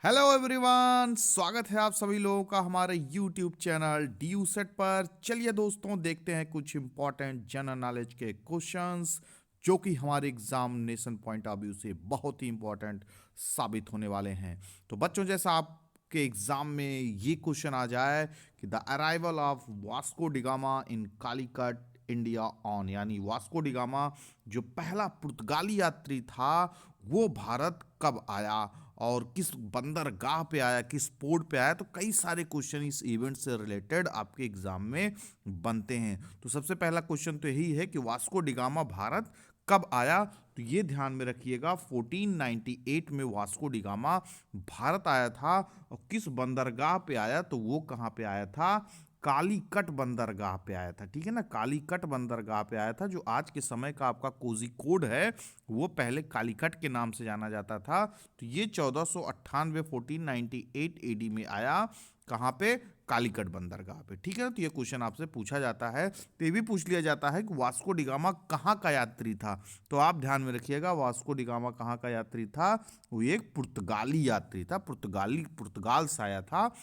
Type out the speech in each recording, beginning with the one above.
Hello everyone, स्वागत है आप सभी लोगों का हमारे यूट्यूब चैनल डी सेट पर। चलिए दोस्तों, देखते हैं कुछ इंपॉर्टेंट जनरल नॉलेज के क्वेश्चंस जो कि हमारे एग्जामिनेशन पॉइंट ऑफ व्यू से बहुत ही इंपॉर्टेंट साबित होने वाले हैं। तो बच्चों, जैसा आपके एग्जाम में ये क्वेश्चन आ जाए कि the arrival of Vasco da Gama in Calicut India on, यानी वास्को डिगामा जो पहला पुर्तगाली यात्री था वो भारत कब आया और किस बंदरगाह पे आया, किस पोर्ट पे आया। तो कई सारे क्वेश्चन इस इवेंट से रिलेटेड आपके एग्जाम में बनते हैं। तो सबसे पहला क्वेश्चन तो यही है कि वास्को डिगामा भारत कब आया। तो ये ध्यान में रखिएगा, 1498 में वास्को डिगामा भारत आया था। और किस बंदरगाह पे आया, तो वो कहाँ पे आया था, कालीकट बंदरगाह पे आया था। ठीक है ना, कालीकट बंदरगाह पे आया था। जो आज के समय का आपका कोझिकोड है वो पहले कालीकट के नाम से जाना जाता था। तो ये 1498 1498 एडी में आया। कहाँ पे, कालीकट बंदरगाह पे। ठीक है ना, तो ये क्वेश्चन आपसे पूछा जाता है। तो ये भी पूछ लिया जाता है कि वास्को डिगामा कहाँ का यात्री था। तो आप ध्यान में रखिएगा, वास्को डिगामा कहाँ का यात्री था, वो एक पुर्तगाली यात्री था। पुर्तगाल से आया था,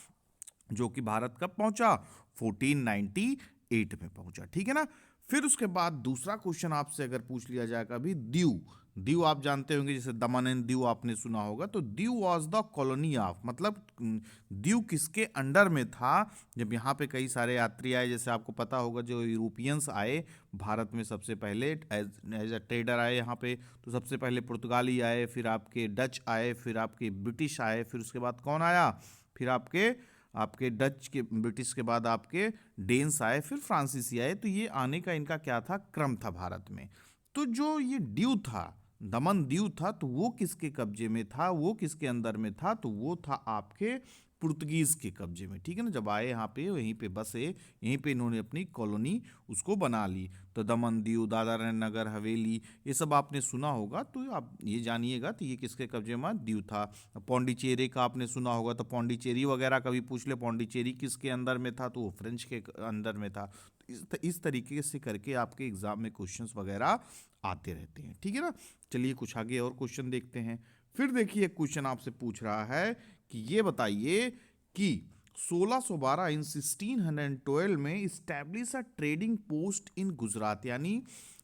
जो कि भारत कब पहुंचा, 1498 में पहुंचा। ठीक है ना। फिर उसके बाद दूसरा क्वेश्चन आपसे अगर पूछ लिया जाए कभी, दीव। दीव आप जानते होंगे, जैसे दमन एंड दीव आपने सुना होगा। तो Diu was the colony of, मतलब दीव किसके अंडर में था जब यहाँ पे कई सारे यात्री आए। जैसे आपको पता होगा, जो यूरोपियंस आए भारत में सबसे पहले एज अ ट्रेडर आए यहाँ पे। तो सबसे पहले पुर्तगाली आए, फिर आपके डच आए, फिर आपके ब्रिटिश आए, फिर उसके बाद कौन आया, फिर आपके आपके डच के, ब्रिटिश के बाद आपके डेन्स आए, फिर फ्रांसीसी आए। तो ये आने का इनका क्या था, क्रम था भारत में। तो जो ये दीव था, दमन दीव था, तो वो किसके कब्जे में था, वो किसके अंदर में था, तो वो था आपके पुर्तगीज के कब्जे में। ठीक है ना, जब आए यहाँ पे, वहीं पे बसे, यहीं पे इन्होंने अपनी कॉलोनी उसको बना ली। तो दमन दीव, दादरा नगर हवेली, ये सब आपने सुना होगा। तो आप ये जानिएगा, तो ये किसके कब्जे में दीव था। पौंडीचेरी का आपने सुना होगा, तो पौंडीचेरी वगैरह कभी पूछ ले, पौंडीचेरी किसके अंदर में था, तो वो फ्रेंच के अंदर में था। इस तरीके से करके आपके एग्जाम में क्वेश्चंस वगैरह आते रहते हैं। ठीक है ना। चलिए कुछ आगे और क्वेश्चन देखते हैं। फिर देखिए, क्वेश्चन आपसे पूछ रहा है कि ये बताइए कि 1612 इन 1612 में इस्टेब्लिश अ ट्रेडिंग पोस्ट इन गुजरात, यानी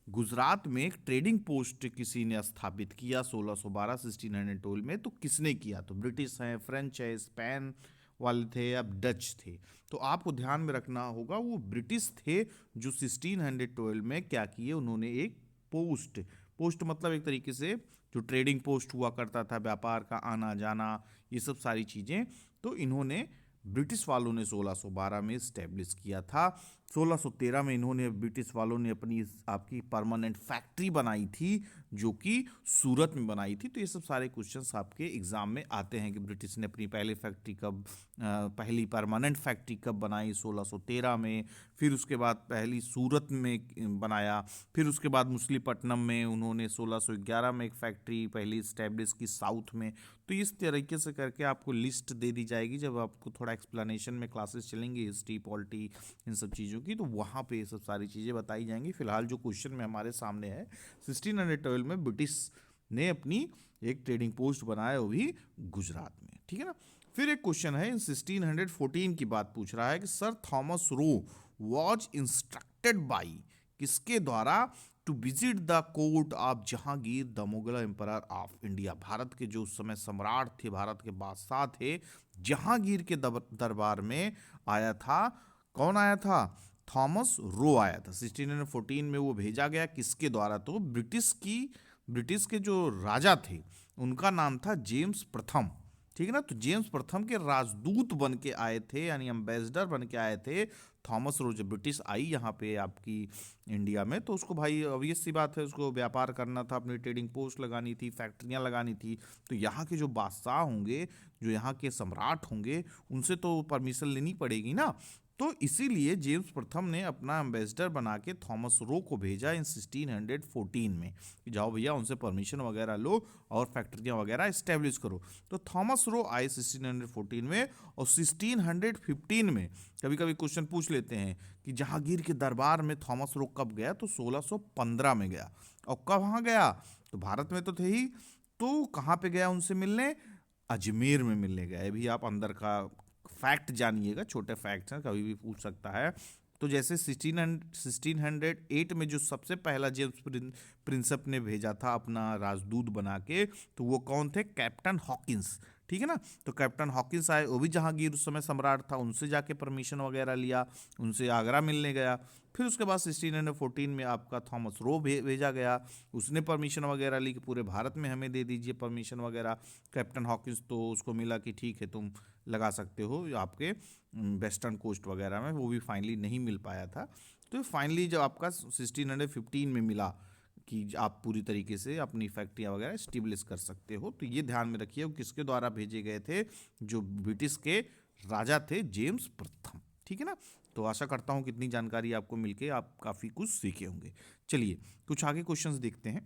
गुजरात में एक ट्रेडिंग पोस्ट किसी ने स्थापित किया 1612 1612 में। तो किसने किया, तो ब्रिटिश है, फ्रेंच है, स्पेन वाले थे, अब डच थे। तो आपको ध्यान में रखना होगा, वो ब्रिटिश थे जो 1612 में क्या किए, उन्होंने एक पोस्ट, पोस्ट मतलब एक तरीके से जो ट्रेडिंग पोस्ट हुआ करता था, व्यापार का आना जाना, ये सब सारी चीज़ें, तो इन्होंने ब्रिटिश वालों ने 1612 में इस्टेब्लिश किया था। 1613 में इन्होंने, ब्रिटिश वालों ने अपनी आपकी परमानेंट फैक्ट्री बनाई थी, जो कि सूरत में बनाई थी। तो ये सब सारे क्वेश्चंस आपके एग्जाम में आते हैं कि ब्रिटिश ने अपनी पहली फैक्ट्री कब, पहली परमानेंट फैक्ट्री कब बनाई, 1613 में। फिर उसके बाद पहली सूरत में बनाया। फिर उसके बाद मछलीपट्टनम में उन्होंने 1611 में एक फैक्ट्री पहली इस्टेब्लिश की साउथ में। तो इस तरीके से करके आपको लिस्ट दे दी जाएगी जब आपको थोड़ा एक्सप्लेनेशन में क्लासेस चलेंगी, हिस्ट्री, पॉलिटी, इन सब चीज़ों की, तो वहाँ पे ये सब सारी चीज़ें बताई जाएंगी। फिलहाल जो क्वेश्चन में हमारे सामने है, 1612 में ब्रिटिश ने अपनी एक ट्रेडिंग पोस्ट बनाया, वो भी गुजरात में। ठीक है ना। फिर एक क्वेश्चन है, इन 1614 की बात पूछ रहा है कि sir Thomas Roe was instructed by, किसके द्वारा, to visit the court of Jahangir the Mughal emperor of India. Bharat के जो उस समय सम्राट थे, भारत के बादशाह थे, जहांगीर के दरबार में आया था। कौन आया था, थॉमस रो आया था। 1614 में वो भेजा गया, किसके द्वारा, तो ब्रिटिश के जो राजा थे उनका नाम था जेम्स प्रथम। ठीक है ना। तो जेम्स प्रथम के राजदूत बन के आए थे, यानी एम्बेसडर बन के आए थे थॉमस रो। जब ब्रिटिश आई यहाँ पे आपकी इंडिया में, तो उसको भाई ऑब्वियस सी बात है, उसको व्यापार करना था, अपनी ट्रेडिंग पोस्ट लगानी थी, फैक्ट्रियाँ लगानी थी। तो यहाँ के जो बादशाह होंगे, जो यहाँ के सम्राट होंगे, उनसे तो परमिशन लेनी पड़ेगी ना। तो इसीलिए जेम्स प्रथम ने अपना एम्बेसडर बना के थॉमस रो को भेजा इन 1614 में कि जाओ भैया उनसे परमिशन वगैरह लो और फैक्ट्रियाँ वगैरह इस्टेब्लिश करो। तो थॉमस रो आए 1614 में। और 1615 में कभी कभी क्वेश्चन पूछ लेते हैं कि जहांगीर के दरबार में थॉमस रो कब गया, तो 1615 में गया। और कब वहाँ गया, तो भारत में तो थे ही, तो कहाँ पे गया उनसे मिलने, अजमेर में मिलने गया। ये भी आप अंदर का फैक्ट जानिएगा, छोटे फैक्ट्स हैं, कभी भी पूछ सकता है। तो जैसे 1608 में जो सबसे पहला जेम्स प्रिंसेप ने भेजा था अपना राजदूत बना के, तो वो कौन थे? Captain Hawkins. ठीक है ना। तो कैप्टन हॉकिंस आए, वो भी जहांगीर उस समय सम्राट था, उनसे जाके परमिशन वगैरह लिया, उनसे आगरा मिलने गया। फिर उसके बाद 1614 में आपका थॉमस रो भेजा गया, उसने परमिशन वगैरह ली कि पूरे भारत में हमें दे दीजिए परमिशन वगैरह। कैप्टन हॉकिंस तो उसको मिला कि ठीक है तुम लगा सकते हो आपके वेस्टर्न कोस्ट वगैरह में, वो भी फाइनली नहीं मिल पाया था। तो फाइनली जब आपका 1615 में मिला कि आप पूरी तरीके से अपनी फैक्ट्रियाँ वगैरह स्टेब्लिश कर सकते हो, तो ये ध्यान में रखिए वो किसके द्वारा भेजे गए थे? जो ब्रिटिश के राजा थे, जेम्स प्रथम। ठीक है ना। तो आशा करता हूँ कितनी जानकारी आपको मिलके आप काफ़ी कुछ सीखे होंगे। चलिए कुछ आगे क्वेश्चंस देखते हैं।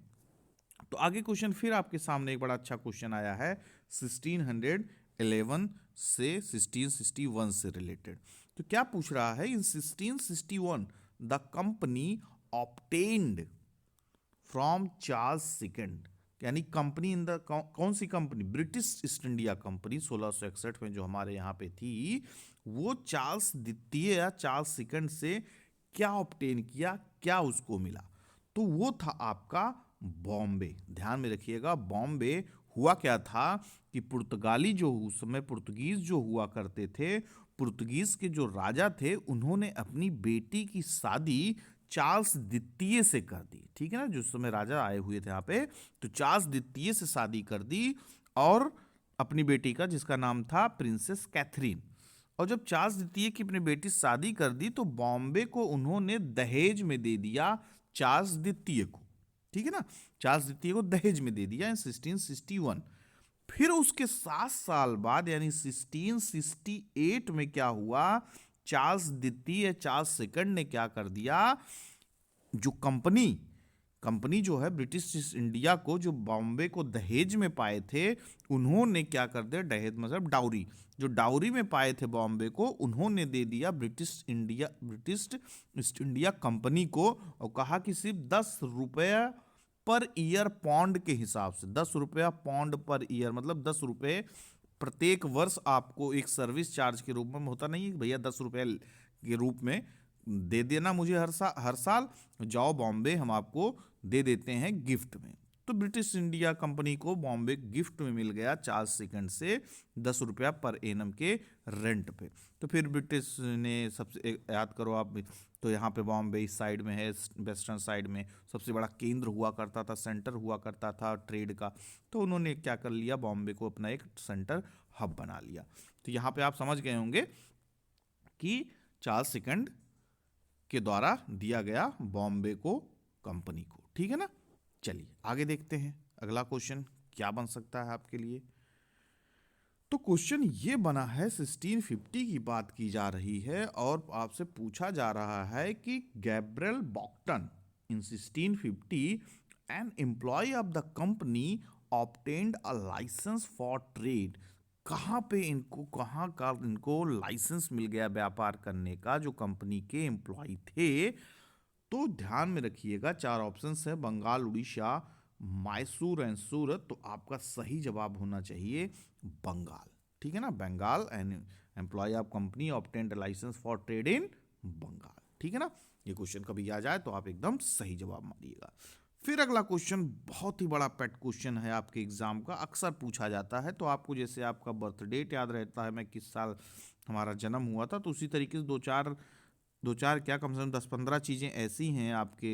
तो आगे क्वेश्चन फिर आपके सामने एक बड़ा अच्छा क्वेश्चन आया है 1611 से 1661 से रिलेटेड। तो क्या पूछ रहा है? In 1661 the company obtained from Charles second, यानी कंपनी इन द कौन सी company? British East India Company 1661 में जो हमारे यहाँ पे थी, वो चार्ल्स द्वितीय या चार्ल्स सेकंड से क्या ऑब्टेन किया, क्या उसको मिला? तो वो था आपका बॉम्बे। ध्यान में रखिएगा, बॉम्बे हुआ क्या था कि पुर्तगाली जो उस समय पुर्तगीज जो हुआ करते थे, पुर्तगीज के जो राजा थे, उन्होंने अपनी बेटी की शादी चार्ल्स द्वितीय से कर दी। ठीक है ना, जो समय राजा आए हुए थे यहाँ पे, तो चार्ल्स द्वितीय से शादी कर दी, और अपनी बेटी का, जिसका नाम था प्रिंसेस कैथरीन। और जब चार्ल्स द्वितीय की अपनी बेटी से शादी कर दी, तो बॉम्बे को उन्होंने दहेज में दे दिया चार्ल्स द्वितीय को। ठीक है ना, चार्ल्स द्वितीय को दहेज में दे दिया इन 1661। फिर उसके 7 साल बाद यानी 1668 में क्या हुआ? चार्ल्स द्वितीय, चार्ल्स सेकंड ने क्या कर दिया? जो कंपनी कंपनी जो है ब्रिटिश ईस्ट इंडिया को, जो बॉम्बे को दहेज में पाए थे, उन्होंने क्या कर दिया? दहेज मतलब डाउरी, जो डाउरी में पाए थे बॉम्बे को, उन्होंने दे दिया ब्रिटिश ईस्ट इंडिया कंपनी को, और कहा कि सिर्फ 10 रुपया पर ईयर पौंड के हिसाब से, 10 रुपया पौंड पर ईयर, मतलब 10 रुपये प्रत्येक वर्ष आपको एक सर्विस चार्ज के रूप में, होता नहीं है भैया 10 रुपये के रूप में दे देना मुझे हर साल, जाओ बॉम्बे हम आपको दे देते हैं गिफ्ट में। तो ब्रिटिश इंडिया कंपनी को बॉम्बे गिफ्ट में मिल गया चार्ल्स सेकंड से 10 रुपया पर एनम के रेंट पे। तो फिर ब्रिटिश ने सबसे याद करो आप, तो यहाँ पे बॉम्बे इस साइड में है, वेस्टर्न साइड में सबसे बड़ा केंद्र हुआ करता था, सेंटर हुआ करता था ट्रेड का। तो उन्होंने क्या कर लिया? बॉम्बे को अपना एक सेंटर हब बना लिया। तो यहाँ पे आप समझ गए होंगे कि चार्ल्स सेकंड के द्वारा दिया गया बॉम्बे को कंपनी को। ठीक है ना। चलिए आगे देखते हैं अगला क्वेश्चन क्या बन सकता है आपके लिए। तो क्वेश्चन ये बना है, 1650 की बात की जा रही है, और आपसे पूछा जा रहा है कि Gabriel Boughton in 1650 an employee of the company obtained a licence for trade. कहाँ पे इनको, कहाँ का इनको लाइसेंस मिल गया व्यापार करने का, जो कंपनी के एम्प्लॉय थे? तो ध्यान में रखिएगा 4 ऑप्शंस है, बंगाल, उड़ीसा, मैसूर एंड सूरत। तो आपका सही जवाब होना चाहिए बंगाल। ठीक है ना, Bengal and employ of company obtained licence for trade in Bengal. ठीक है ना, ये क्वेश्चन कभी आ जाए तो आप एकदम सही जवाब मारिएगा। फिर अगला क्वेश्चन बहुत ही बड़ा पेट क्वेश्चन है आपके एग्जाम का, अक्सर पूछा जाता है। तो आपको जैसे आपका बर्थ डेट याद रहता है, मैं किस साल हमारा जन्म हुआ था, तो उसी तरीके से दो चार क्या, कम से कम 10-15 चीज़ें ऐसी हैं आपके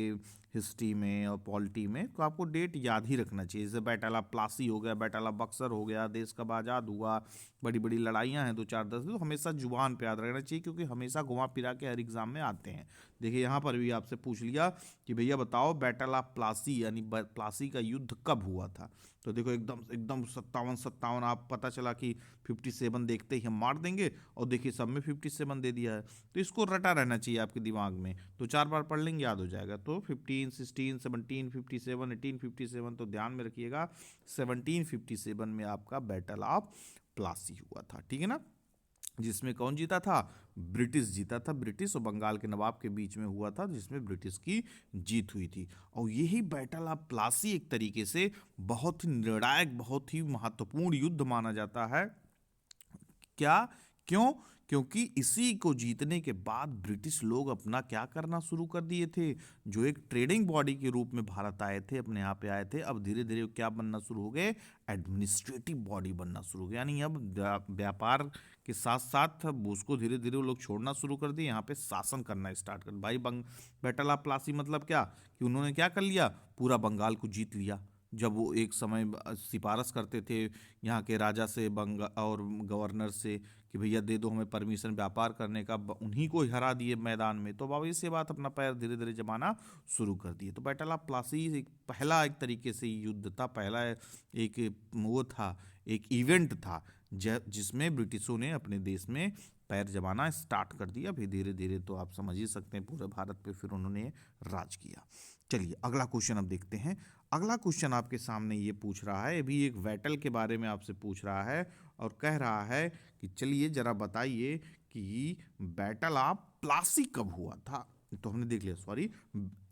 हिस्ट्री में और पॉलिटी में, तो आपको डेट याद ही रखना चाहिए। जैसे बैटल ऑफ प्लासी हो गया, बैटल ऑफ बक्सर हो गया, देश कब आज़ाद हुआ, बड़ी बड़ी लड़ाइयाँ हैं 2-4-10, तो हमेशा जुबान पे याद रखना चाहिए, क्योंकि हमेशा घुमा फिरा के हर एग्जाम में आते हैं। देखिए यहाँ पर भी आपसे पूछ लिया कि भैया बताओ बैटल ऑफ प्लासी यानी प्लासी का युद्ध कब हुआ था? तो देखो एकदम एकदम 57 आप पता चला कि 57 देखते ही हम मार देंगे, और देखिए सब में 57 दे दिया है। तो इसको रटा रहना चाहिए आपके दिमाग में, 2-4 बार पढ़ लेंगे याद हो जाएगा। तो 15, 16, 17, 57, 1857, तो ध्यान में रखिएगा 1757 में आपका बैटल ऑफ प्लासी हुआ था। ठीक है ना। जिसमें कौन जीता था? ब्रिटिश जीता था। ब्रिटिश और बंगाल के नवाब के बीच में हुआ था, जिसमें ब्रिटिश की जीत हुई थी। और यही बैटल ऑफ प्लासी एक तरीके से बहुत ही निर्णायक, बहुत ही महत्वपूर्ण युद्ध माना जाता है। क्या? क्यों? क्योंकि इसी को जीतने के बाद ब्रिटिश लोग अपना क्या करना शुरू कर दिए थे? जो एक ट्रेडिंग बॉडी के रूप में भारत आए थे, अपने यहाँ पे आए थे, अब धीरे धीरे क्या बनना शुरू हो गए? एडमिनिस्ट्रेटिव बॉडी बनना शुरू हो गया। यानी अब व्यापार के साथ साथ अब उसको धीरे धीरे वो लोग छोड़ना शुरू कर दिए, यहाँ पे शासन करना स्टार्ट कर भाई। बैटल ऑफ प्लासी मतलब क्या? कि उन्होंने क्या कर लिया? पूरा बंगाल को जीत लिया। जब वो एक समय सिफारिश करते थे यहाँ के राजा से, और गवर्नर से, कि भैया दे दो हमें परमिशन व्यापार करने का, उन्हीं को हरा दिए मैदान में। तो बाबा इससे बात अपना पैर धीरे धीरे जमाना शुरू कर दिए। तो बैटल ऑफ प्लासी एक पहला एक तरीके से युद्ध था, पहला एक वो था, एक इवेंट था जिसमें ब्रिटिशों ने अपने देश में पैर जमाना स्टार्ट कर दिया। फिर धीरे धीरे तो आप समझ ही सकते हैं पूरे भारत पे फिर उन्होंने राज किया। चलिए अगला क्वेश्चन अब देखते हैं। अगला क्वेश्चन आपके सामने ये पूछ रहा है, अभी एक बैटल के बारे में आपसे पूछ रहा है और कह रहा है कि चलिए जरा बताइए कि बैटल ऑफ प्लासी कब हुआ था? तो हमने देख लिया, sorry,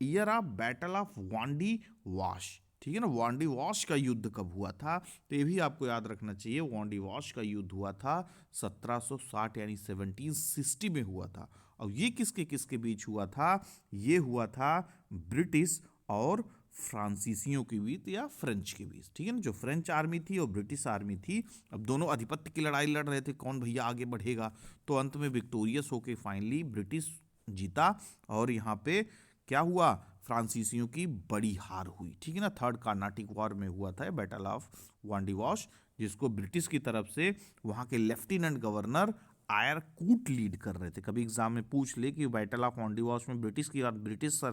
year of battle of Wandiwash वॉश, ठीक है ना। वांडी वॉश का युद्ध कब हुआ था? तो ये भी आपको याद रखना चाहिए। वांडी वॉश का युद्ध हुआ था 1760 यानी 1760 में हुआ था। और ये किसके किसके बीच हुआ था? ये हुआ था ब्रिटिश और फ्रांसीसियों के बीच या फ्रेंच के बीच, ठीक है ना। जो फ्रेंच आर्मी थी और ब्रिटिश आर्मी थी, अब दोनों आधिपत्य की लड़ाई लड़ रहे थे, कौन भैया आगे बढ़ेगा। तो अंत में विक्टोरियस होके फाइनली ब्रिटिश जीता और यहाँ पे क्या हुआ? फ्रांसीसियों की बड़ी हार हुई, ठीक है ना। थर्ड कार्नाटिक वॉर में हुआ था बैटल ऑफ वांडी वॉश, जिसको ब्रिटिश की तरफ से वहाँ के लेफ्टिनेंट गवर्नर आयर कूट लीड कर रहे थे। कभी एग्जाम में पूछ ले कि बैटल ऑफ वांडी वॉश में ब्रिटिश सर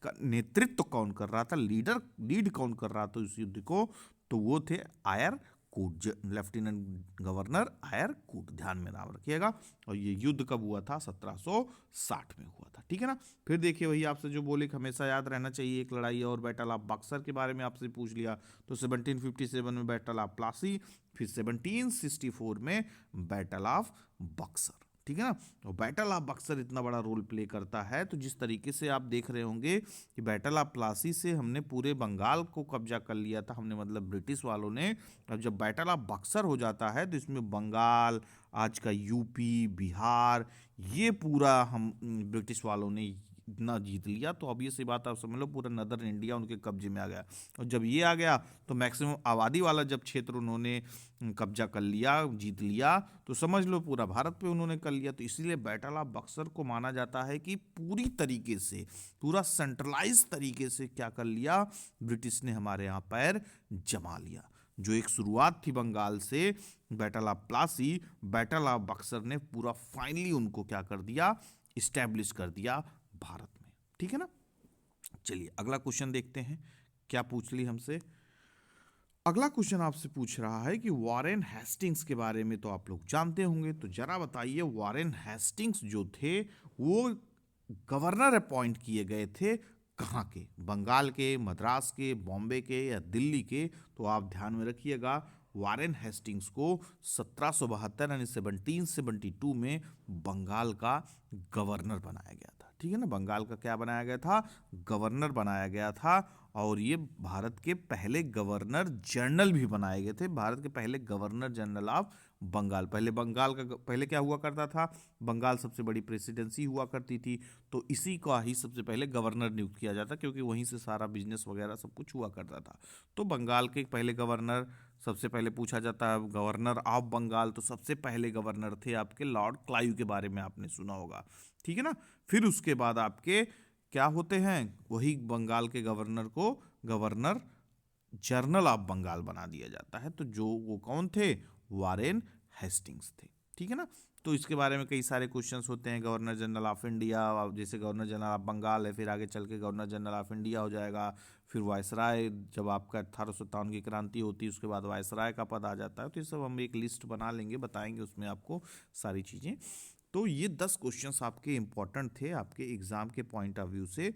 का नेतृत्व तो कौन कर रहा था, लीड कौन कर रहा था इस युद्ध को, तो वो थे आयर कूट, लेफ्टिनेंट गवर्नर आयर कूट, ध्यान में नाम रखिएगा। और ये युद्ध कब हुआ था? 1760 में हुआ था, ठीक है ना। फिर देखिए वही आपसे जो बोले कि हमेशा याद रहना चाहिए एक लड़ाई और, बैटल ऑफ बक्सर के बारे में आपसे पूछ लिया। तो 1757 में बैटल ऑफ प्लासी, फिर 1764 में बैटल ऑफ बक्सर, ठीक है ना। तो बैटल ऑफ बक्सर इतना बड़ा रोल प्ले करता है। तो जिस तरीके से आप देख रहे होंगे कि बैटल ऑफ प्लासी से हमने पूरे बंगाल को कब्जा कर लिया था, हमने मतलब ब्रिटिश वालों ने। अब जब बैटल ऑफ बक्सर हो जाता है तो इसमें बंगाल, आज का यूपी, बिहार, ये पूरा हम ब्रिटिश वालों ने इतना जीत लिया। तो अब ये सी बात आप समझ लो पूरा नदर्न इंडिया उनके कब्जे में आ गया। और जब ये आ गया तो मैक्सिमम आबादी वाला जब क्षेत्र उन्होंने कब्जा कर लिया, जीत लिया, तो समझ लो पूरा भारत पे उन्होंने कर लिया। तो इसीलिए बैटल ऑफ बक्सर को माना जाता है कि पूरी तरीके से, पूरा सेंट्रलाइज तरीके से क्या कर लिया? ब्रिटिश ने हमारे यहाँ पैर जमा लिया। जो एक शुरुआत थी बंगाल से, battle of Plassey, battle of Buxar ने पूरा फाइनली उनको क्या कर दिया? इस्टेब्लिश कर दिया भारत में, ठीक है ना। चलिए अगला क्वेश्चन देखते हैं क्या पूछ ली हमसे। अगला क्वेश्चन आपसे पूछ रहा है कि वॉरेन हेस्टिंग्स के बारे में तो आप लोग जानते होंगे, तो जरा बताइए वॉरेन हेस्टिंग्स जो थे वो गवर्नर अपॉइंट किए गए थे कहाँ के? बंगाल के, मद्रास के, बॉम्बे के या दिल्ली के? तो आप ध्यान में रखिएगा, वॉरेन हेस्टिंग्स को 1772 यानी 1772 में बंगाल का गवर्नर बनाया गया था, ठीक है ना। बंगाल का क्या बनाया गया था? गवर्नर बनाया गया था। और ये भारत के पहले गवर्नर जनरल भी बनाए गए थे, भारत के पहले गवर्नर जनरल ऑफ बंगाल। पहले बंगाल का पहले क्या हुआ करता था? बंगाल सबसे बड़ी प्रेसिडेंसी हुआ करती थी, तो इसी का ही सबसे पहले गवर्नर नियुक्त किया जाता, क्योंकि वहीं से सारा बिजनेस वगैरह सब कुछ हुआ करता था। तो बंगाल के पहले गवर्नर, सबसे पहले पूछा जाता है गवर्नर ऑफ बंगाल, तो सबसे पहले गवर्नर थे आपके लॉर्ड क्लाइव के बारे में आपने सुना होगा, ठीक है ना। फिर उसके बाद आपके क्या होते हैं? वही बंगाल के गवर्नर को गवर्नर जनरल ऑफ बंगाल बना दिया जाता है। तो जो वो कौन थे? वॉरेन हेस्टिंग्स थे, ठीक है ना। तो इसके बारे में कई सारे क्वेश्चंस होते हैं। गवर्नर जनरल ऑफ इंडिया, जैसे गवर्नर जनरल ऑफ बंगाल है, फिर आगे चल के गवर्नर जनरल ऑफ इंडिया हो जाएगा। फिर वायसराय, जब आपका 1857 की क्रांति होती है उसके बाद वायसराय का पद आ जाता है। तो ये सब हम एक लिस्ट बना लेंगे, बताएंगे उसमें आपको सारी चीज़ें। तो ये 10 क्वेश्चंस आपके इंपॉर्टेंट थे आपके एग्जाम के पॉइंट ऑफ व्यू से।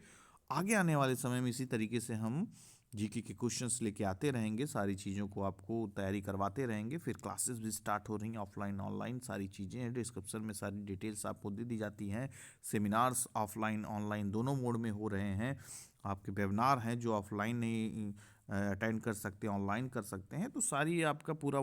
आगे आने वाले समय में इसी तरीके से हम जीके के क्वेश्चंस लेके आते रहेंगे, सारी चीज़ों को आपको तैयारी करवाते रहेंगे। फिर क्लासेस भी स्टार्ट हो रही हैं, ऑफलाइन ऑनलाइन सारी चीज़ें हैं। डिस्क्रिप्शन में सारी डिटेल्स आपको दे दी जाती हैं। सेमिनार्स ऑफलाइन ऑनलाइन दोनों मोड में हो रहे हैं। आपके वेबिनार हैं जो ऑफलाइन नहीं अटेंड कर सकते, ऑनलाइन कर सकते हैं। तो सारी आपका पूरा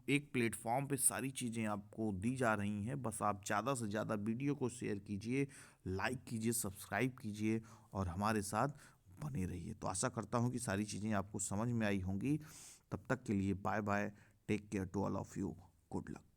एक प्लेटफॉर्म पे सारी चीज़ें आपको दी जा रही हैं। बस आप ज़्यादा से ज़्यादा वीडियो को शेयर कीजिए, लाइक कीजिए, सब्सक्राइब कीजिए और हमारे साथ बने रहिए। तो आशा करता हूँ कि सारी चीज़ें आपको समझ में आई होंगी। तब तक के लिए bye bye, take care to all of you, good luck.